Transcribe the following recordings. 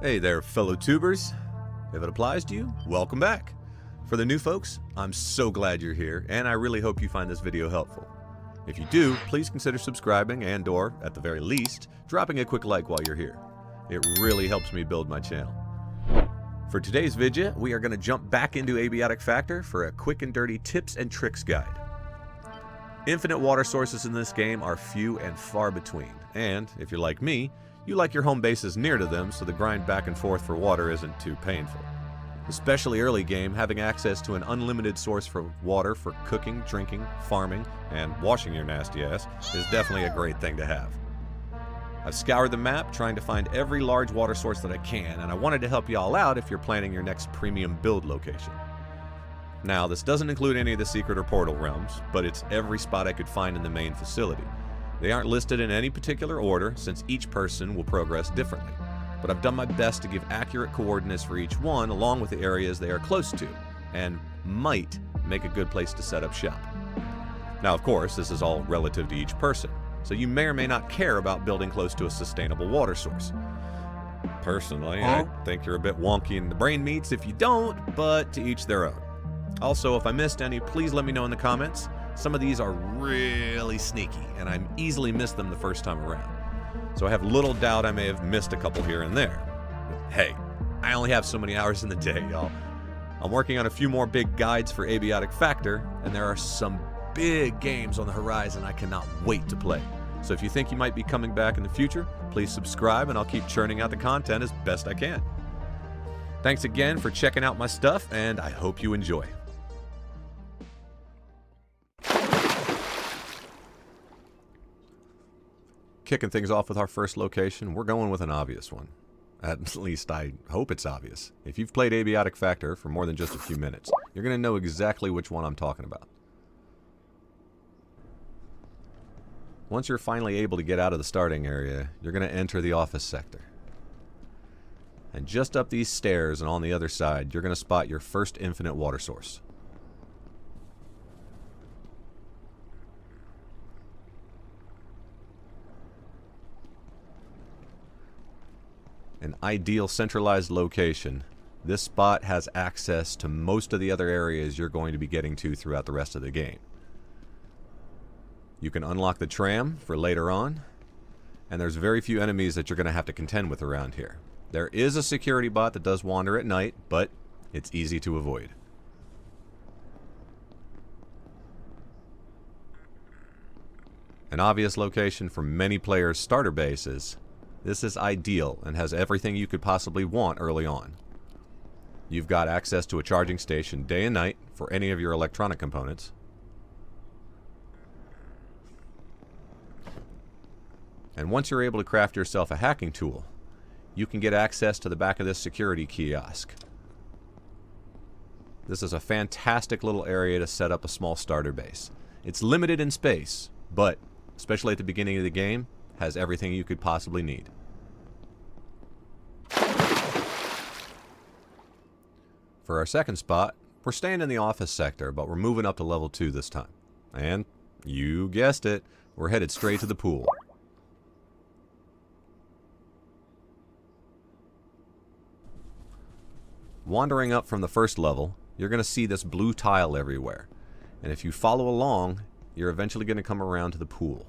Hey there, fellow tubers. If it applies to you, welcome back. For the new folks, I'm so glad you're here, and I really hope you find this video helpful. If you do, please consider subscribing and/or, at the very least, dropping a quick like while you're here. It really helps me build my channel. For today's video, we are going to jump back into ABIOTIC FACTOR for a quick and dirty tips and tricks guide. Infinite water sources in this game are few and far between, and if you're like me, you like your home bases near to them so the grind back and forth for water isn't too painful. Especially early game, having access to an unlimited source for water for cooking, drinking, farming, and washing your nasty ass is definitely a great thing to have. I've scoured the map trying to find every large water source that I can, and I wanted to help you all out if you're planning your next premium build location. Now, this doesn't include any of the secret or portal realms, but it's every spot I could find in the main facility. They aren't listed in any particular order, since each person will progress differently, but I've done my best to give accurate coordinates for each one along with the areas they are close to, and might make a good place to set up shop. Now, of course, this is all relative to each person, so you may or may not care about building close to a sustainable water source. Personally, I think you're a bit wonky in the brain meats if you don't, but to each their own. Also, if I missed any, please let me know in the comments. Some of these are really sneaky, and I easily missed them the first time around. So I have little doubt I may have missed a couple here and there. But hey, I only have so many hours in the day, y'all. I'm working on a few more big guides for ABIOTIC FACTOR, and there are some big games on the horizon I cannot wait to play. So if you think you might be coming back in the future, please subscribe and I'll keep churning out the content as best I can. Thanks again for checking out my stuff, and I hope you enjoy. Kicking things off with our first location, we're going with an obvious one. At least I hope it's obvious. If you've played ABIOTIC FACTOR for more than just a few minutes, you're going to know exactly which one I'm talking about. Once you're finally able to get out of the starting area, you're going to enter the office sector. And just up these stairs and on the other side, you're going to spot your first infinite water source. An ideal centralized location, this spot has access to most of the other areas you're going to be getting to throughout the rest of the game. You can unlock the tram for later on, and there's very few enemies that you're going to have to contend with around here. There is a security bot that does wander at night, but it's easy to avoid. An obvious location for many players' starter bases, this is ideal and has everything you could possibly want early on. You've got access to a charging station day and night for any of your electronic components. And once you're able to craft yourself a hacking tool, you can get access to the back of this security kiosk. This is a fantastic little area to set up a small starter base. It's limited in space, but, especially at the beginning of the game, has everything you could possibly need. For our second spot, we're staying in the office sector, but we're moving up to level 2 this time. And, you guessed it, we're headed straight to the pool. Wandering up from the first level, you're going to see this blue tile everywhere. And if you follow along, you're eventually going to come around to the pool.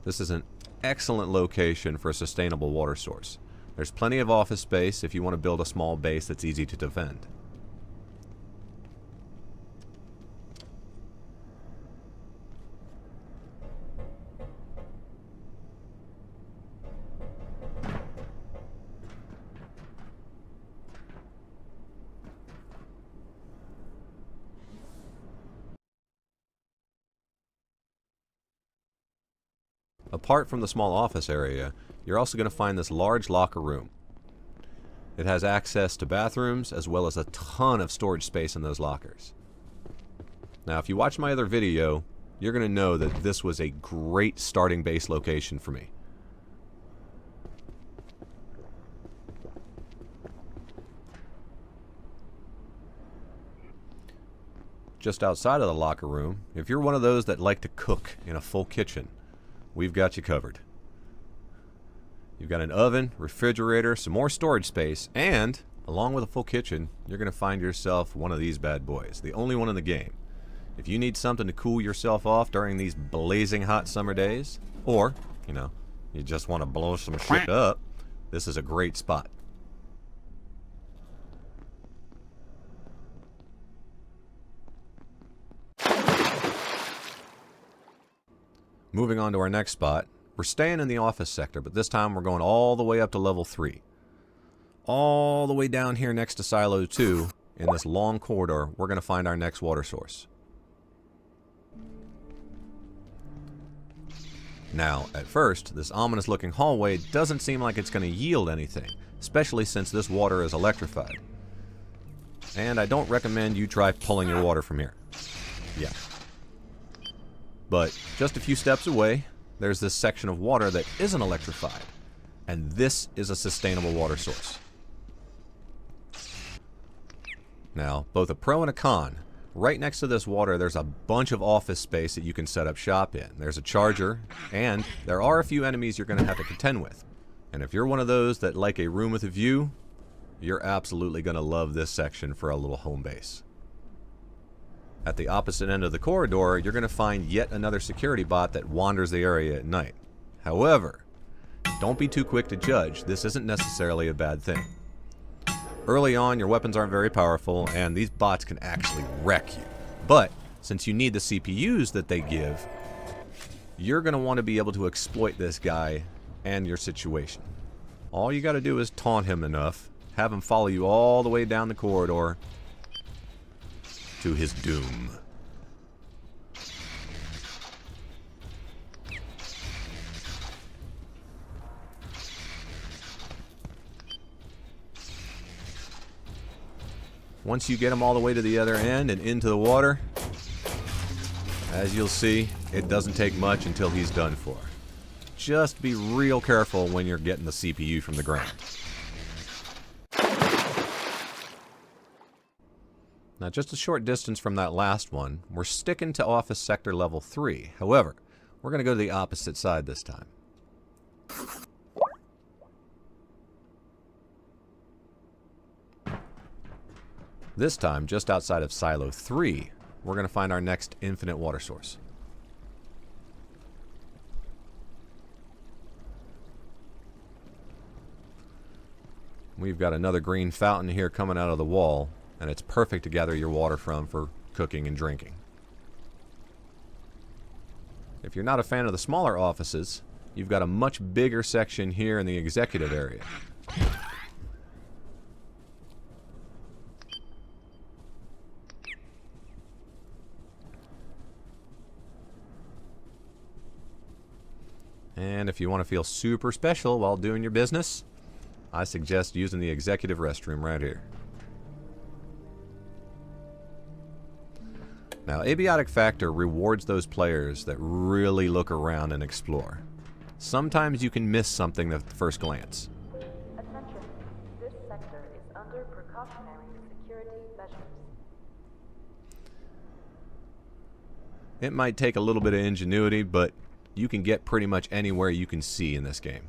This is an excellent location for a sustainable water source. There's plenty of office space if you want to build a small base that's easy to defend. Apart from the small office area, you're also going to find this large locker room. It has access to bathrooms as well as a ton of storage space in those lockers. Now, if you watch my other video, you're going to know that this was a great starting base location for me. just outside of the locker room, if you're one of those that like to cook in a full kitchen, we've got you covered. You've got an oven, refrigerator, some more storage space, and along with a full kitchen, you're going to find yourself one of these bad boys, the only one in the game. If you need something to cool yourself off during these blazing hot summer days, or, you just want to blow some shit up, this is a great spot. Moving on to our next spot, we're staying in the office sector, but this time we're going all the way up to level 3. All the way down here next to Silo 2, in this long corridor, we're going to find our next water source. Now, at first, this ominous looking hallway doesn't seem like it's going to yield anything, especially since this water is electrified. And I don't recommend you try pulling your water from here. Yeah. But just a few steps away, there's this section of water that isn't electrified. And this is a sustainable water source. Now, both a pro and a con. Right next to this water, there's a bunch of office space that you can set up shop in. There's a charger, and there are a few enemies you're going to have to contend with. And if you're one of those that like a room with a view, you're absolutely going to love this section for a little home base. At the opposite end of the corridor, you're going to find yet another security bot that wanders the area at night. However, don't be too quick to judge. This isn't necessarily a bad thing. Early on, your weapons aren't very powerful, and these bots can actually wreck you. But, since you need the CPUs that they give, you're going to want to be able to exploit this guy and your situation. All you got to do is taunt him enough, have him follow you all the way down the corridor to his doom. Once you get him all the way to the other end and into the water, as you'll see, it doesn't take much until he's done for. Just be real careful when you're getting the CPU from the ground. Now, just a short distance from that last one, we're sticking to office sector level 3. However, we're going to go to the opposite side this time. This time, just outside of Silo 3, we're going to find our next infinite water source. We've got another green fountain here coming out of the wall, and it's perfect to gather your water from for cooking and drinking. If you're not a fan of the smaller offices, you've got a much bigger section here in the executive area. And if you want to feel super special while doing your business, I suggest using the executive restroom right here. Now, ABIOTIC FACTOR rewards those players that really look around and explore. Sometimes you can miss something at the first glance. Attention, this sector is under precautionary security measures. It might take a little bit of ingenuity, but you can get pretty much anywhere you can see in this game.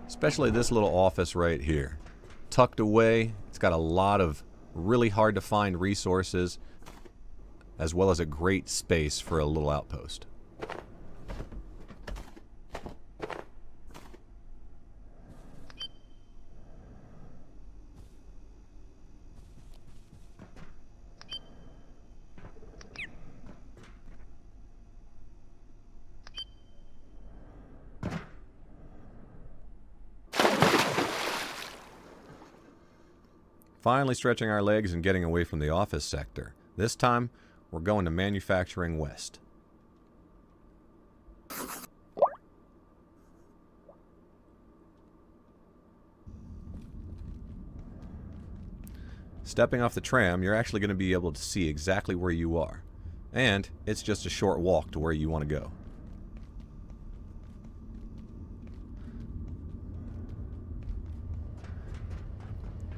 Especially this little office right here. Tucked away, it's got a lot of really hard to find resources, as well as a great space for a little outpost. Finally stretching our legs and getting away from the office sector. This time, we're going to Manufacturing West. Stepping off the tram, you're actually going to be able to see exactly where you are. And it's just a short walk to where you want to go.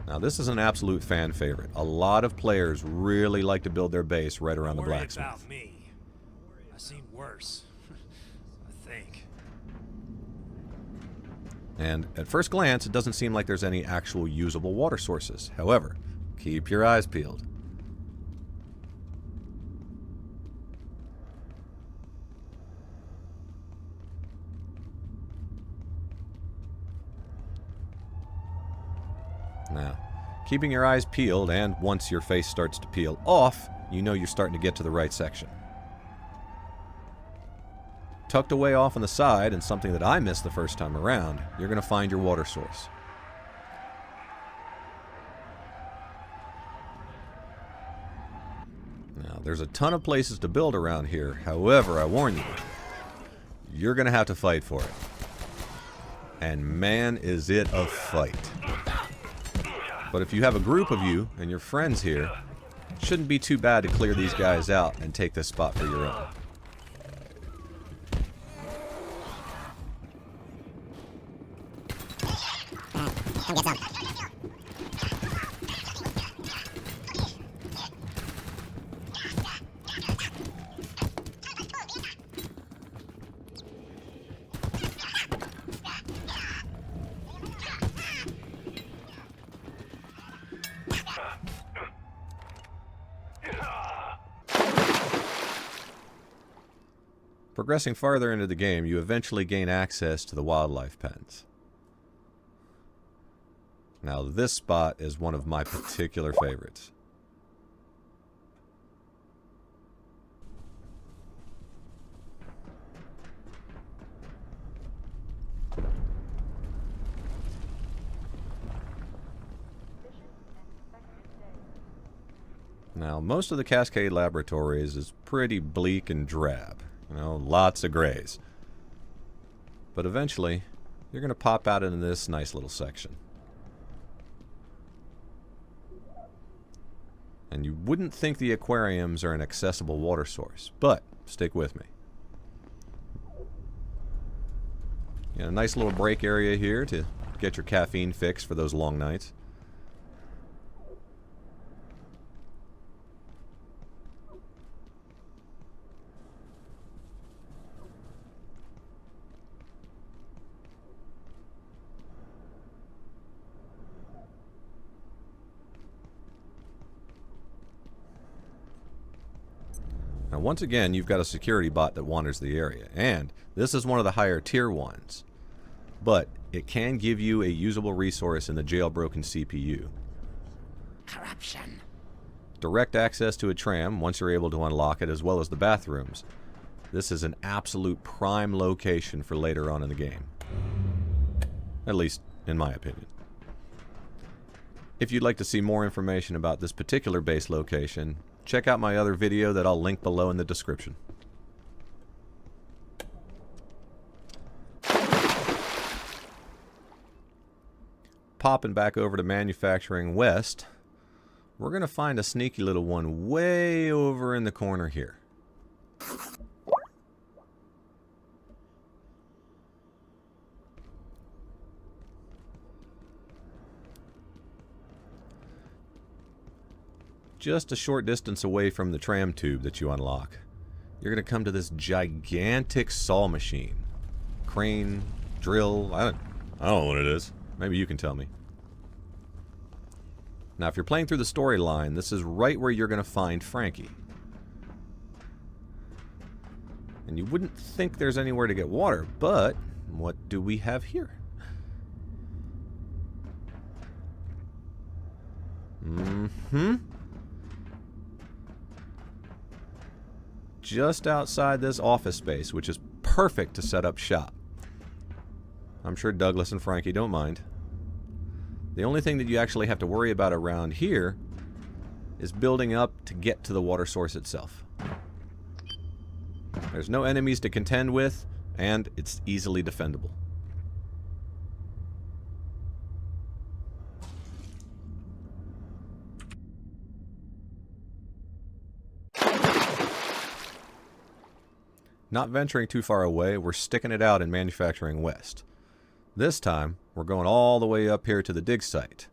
Now this is an absolute fan favorite. A lot of players really like to build their base right around the blacksmith. Don't worry about me. I've seen worse. I think. And at first glance, it doesn't seem like there's any actual usable water sources. However, keep your eyes peeled. Now, keeping your eyes peeled, and once your face starts to peel off, you know you're starting to get to the right section. Tucked away off on the side, and something that I missed the first time around, you're going to find your water source. Now, there's a ton of places to build around here. However, I warn you, you're going to have to fight for it. And man, is it a fight. But if you have a group of you and your friends here, it shouldn't be too bad to clear these guys out and take this spot for your own. Progressing farther into the game, you eventually gain access to the wildlife pens. Now this spot is one of my particular favorites. Now most of the Cascade Laboratories is pretty bleak and drab. You know, lots of grays. But eventually, you're going to pop out into this nice little section. And you wouldn't think the aquariums are an accessible water source, but stick with me. You got a nice little break area here to get your caffeine fix for those long nights. Now once again, you've got a security bot that wanders the area, and this is one of the higher tier ones. But it can give you a usable resource in the jailbroken CPU. Corruption. Direct access to a tram once you're able to unlock it, as well as the bathrooms. This is an absolute prime location for later on in the game. At least, in my opinion. If you'd like to see more information about this particular base location, check out my other video that I'll link below in the description. Popping back over to Manufacturing West, we're going to find a sneaky little one way over in the corner here. Just a short distance away from the tram tube that you unlock, you're going to come to this gigantic saw machine. Crane, drill, I don't know what it is. Maybe you can tell me. Now if you're playing through the storyline, this is right where you're going to find Franke. And you wouldn't think there's anywhere to get water, but what do we have here? Just outside this office space, which is perfect to set up shop. I'm sure Douglas and Franke don't mind. The only thing that you actually have to worry about around here is building up to get to the water source itself. There's no enemies to contend with, and it's easily defendable. Not venturing too far away, we're sticking it out in Manufacturing West. This time, we're going all the way up here to the dig site.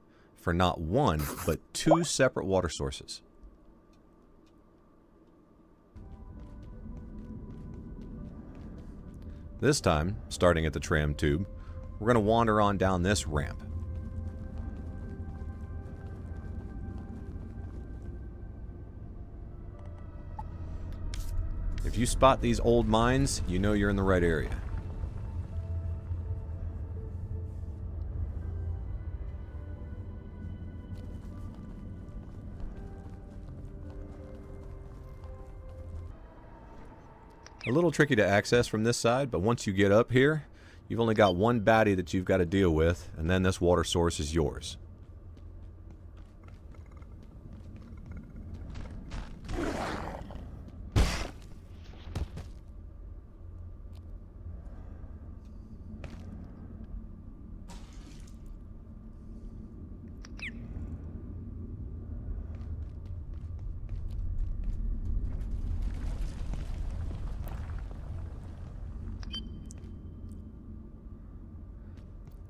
for not one, but two separate water sources. This time, starting at the tram tube, we're going to wander on down this ramp. If you spot these old mines, you know you're in the right area. A little tricky to access from this side, but once you get up here, you've only got one baddie that you've got to deal with, and then this water source is yours.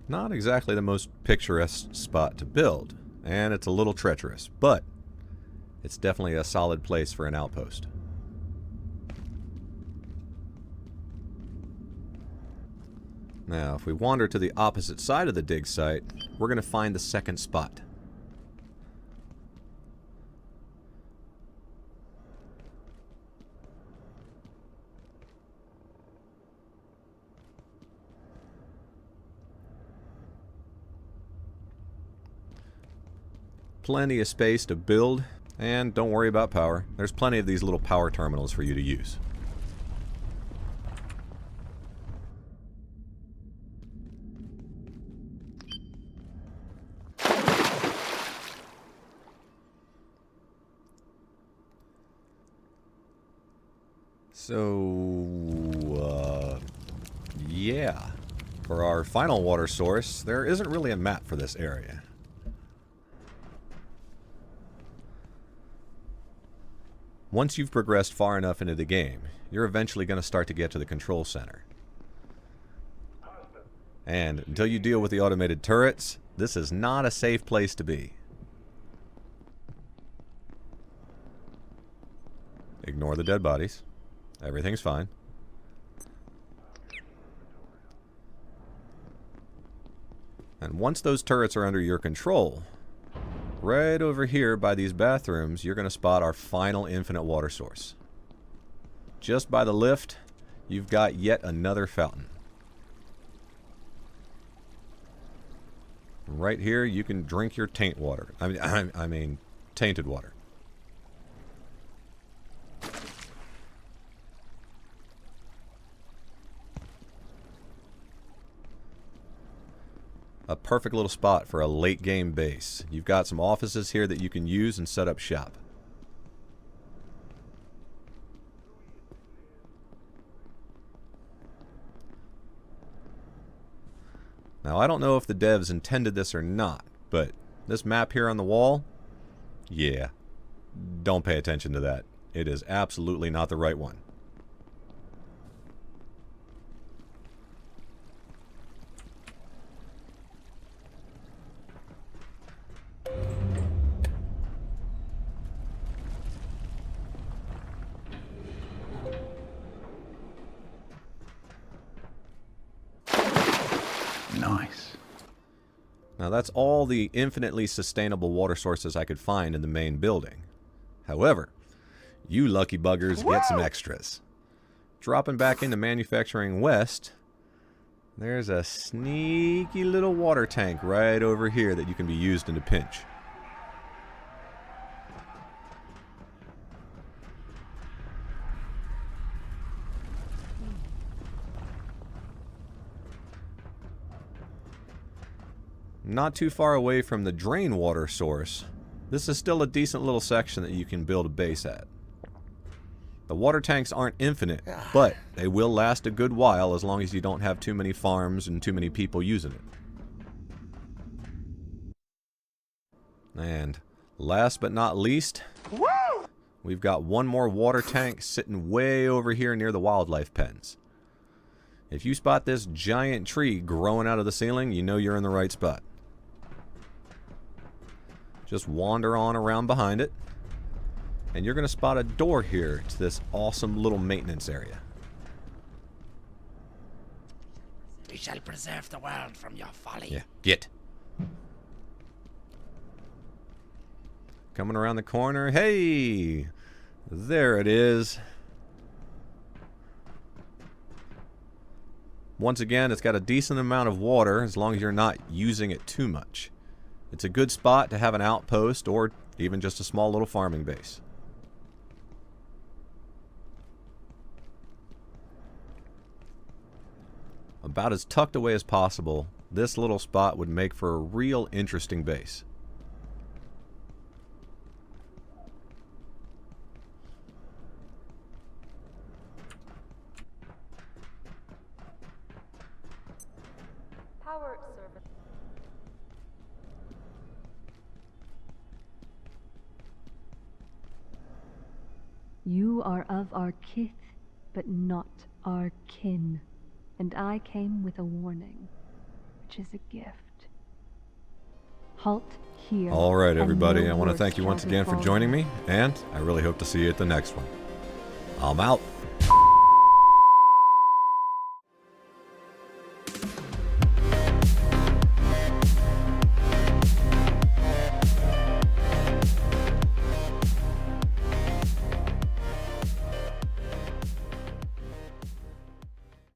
Not exactly the most picturesque spot to build, and it's a little treacherous, but it's definitely a solid place for an outpost. Now, if we wander to the opposite side of the dig site, we're going to find the second spot. Plenty of space to build, and don't worry about power. There's plenty of these little power terminals for you to use. So, yeah. For our final water source, there isn't really a map for this area. Once you've progressed far enough into the game, you're eventually going to start to get to the control center. And until you deal with the automated turrets, this is not a safe place to be. Ignore the dead bodies. Everything's fine. And once those turrets are under your control, right over here by these bathrooms, you're going to spot our final infinite water source. Just by the lift, you've got yet another fountain. Right here, you can drink your taint water. I mean, tainted water. A perfect little spot for a late game base. You've got some offices here that you can use and set up shop. Now, I don't know if the devs intended this or not, but this map here on the wall, yeah, don't pay attention to that. It is absolutely not the right one. Nice. Now that's all the infinitely sustainable water sources I could find in the main building. However, you lucky buggers get some extras. Dropping back into Manufacturing West, there's a sneaky little water tank right over here that you can be used in a pinch. Not too far away from the drain water source, this is still a decent little section that you can build a base at. The water tanks aren't infinite, but they will last a good while as long as you don't have too many farms and too many people using it. And last but not least, we've got one more water tank sitting way over here near the wildlife pens. If you spot this giant tree growing out of the ceiling, you know you're in the right spot. Just wander on around behind it. And you're going to spot a door here to this awesome little maintenance area. We shall preserve the world from your folly. Yeah, get. Coming around the corner. Hey! There it is. Once again, it's got a decent amount of water as long as you're not using it too much. It's a good spot to have an outpost or even just a small little farming base. About as tucked away as possible, this little spot would make for a real interesting base. Power service. You are of our kith, but not our kin. And I came with a warning, which is a gift. Halt here. All right, everybody. No I want to words thank you shall once again for befall joining you. me, and I really hope to see you at the next one. I'm out.